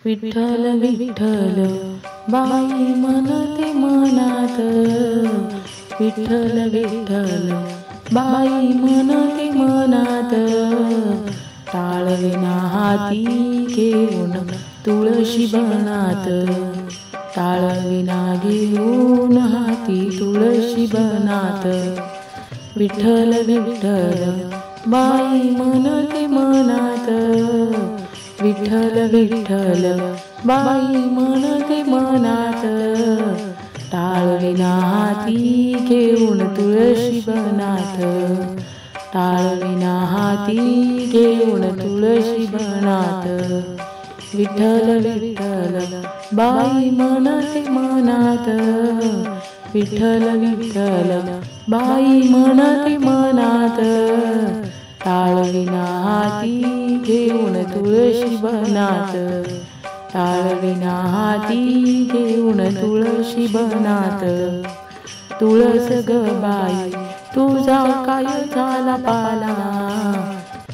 विठ्ठल विठ्ठल बाई म्हणते मनात, विठ्ठल विठ्ठल बाई म्हणते मनात, टाळविना हाती घेऊन तुळशी बनात, टाळविना घेऊन हाती तुळशी बनात, विठ्ठल विठ्ठल बाई म्हणते मनात, विठ्ठल विठ्ठल बाई म्हणते मनात, टाळविना हाती घेऊन तुळशी बनात, टाळविना हाती घेऊन तुळशी बनात, विठ्ठल विठ्ठल बाई म्हणते मनात, विठ्ठल विठ्ठल बाई म्हणते मनात, टाळविना हाती घेऊन तुळशी बनात, टाळविना हाती घेऊन तुळशी बनात, तुळस ग बाई तुझा काय झाला पाला,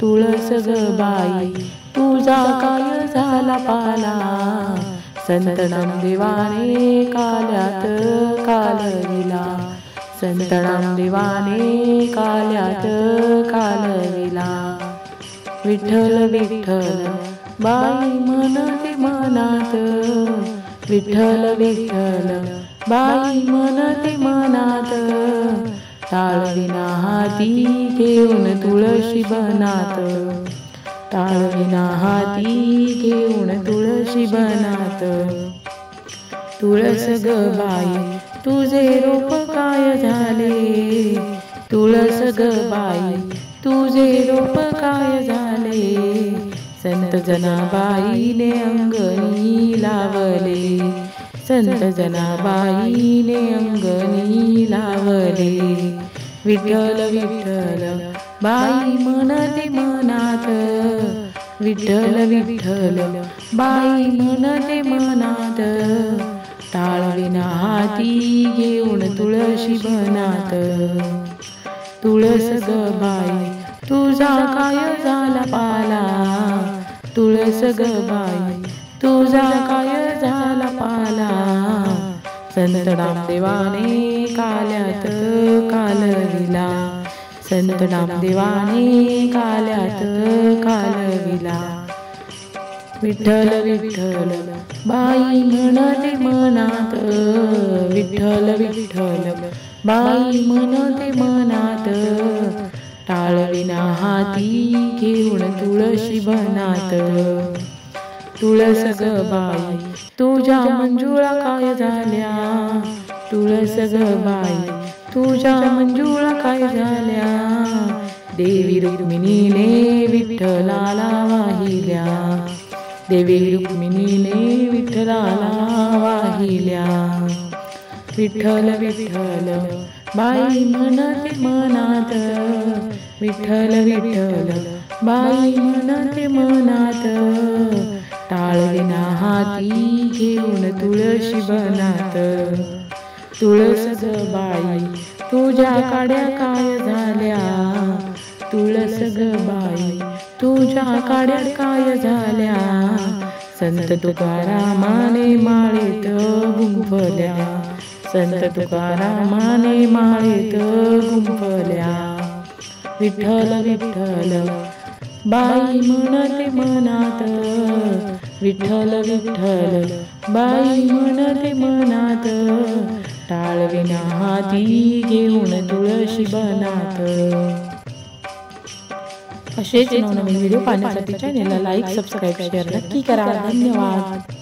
तुळस ग बाई तुझा काय झाला पाला, संत नामदेवाने काल्यात कालविला, संत नामदेवाने काल्यात कालविला, विठ्ठल विठ्ठल बाई म्हणते मनात, विठ्ठल विठ्ठल बाई म्हणते मनात, टाळविना हाती घेऊन तुळशी बनात, टाळविना हाती घेऊन तुळशी बनात, तुळस ग बाई तुझे रोप काय झाले, तुळस ग बाई तुझे रोप काय झाले, संत जनाबाईने अंगणी लावले, संत जनाबाईने अंगणी लावले, विठ्ठल विठ्ठल बाई म्हणते मनात, विठ्ठल विठ्ठल बाई म्हणते मनात, टाळविना हाती घेऊन तुळशी बनात, तुळस ग बाई तुझा काय झाला पाला, तुळस ग बाई तुझा काय झाला पाला, संत नामदेवाने काल्यात कालविला, संत नामदेवाने काल्यात कालविला, विठ्ठल विठ्ठल बाई म्हणते मनात, विठ्ठल विठ्ठल बाई म्हणते मनात, टाळविना हाती घेऊन तुळशी बनात, तुळस ग बाई तुझ्या मंजुळा काय झाल्या, तुळस ग बाई तुझ्या मंजुळा काय झाल्या, देवी रुक्मिणीने विठ्ठलाला वाहिल्या, देवी रुक्मिणीने विठ्ठलाला वाहिल्या, विठ्ठल विठ्ठल बाई म्हणते मनात, विठ्ठल विठ्ठल बाई म्हणते मनात, टाळविना हाती घेऊन तुळशी बनात, तुळस ग बाई तुझ्या काड्या काय झाल्या, तुळस ग बाई तुझ्या काड्या काय झाल्या, संत तुकारामाने माळेत गुंफल्या, संत तुकारामाने माळेत गुंफल्या, विठ्ठल विठ्ठल बाई म्हणते मनात, विठ्ठल विठ्ठल बाई म्हणते मनात, टाळविना हाती घेऊन तुळशी बनात. असेच नवनवीन व्हिडिओ पाहण्यासाठी चॅनेलला लाईक, सबस्क्राईब, शेअर नक्की करा. धन्यवाद.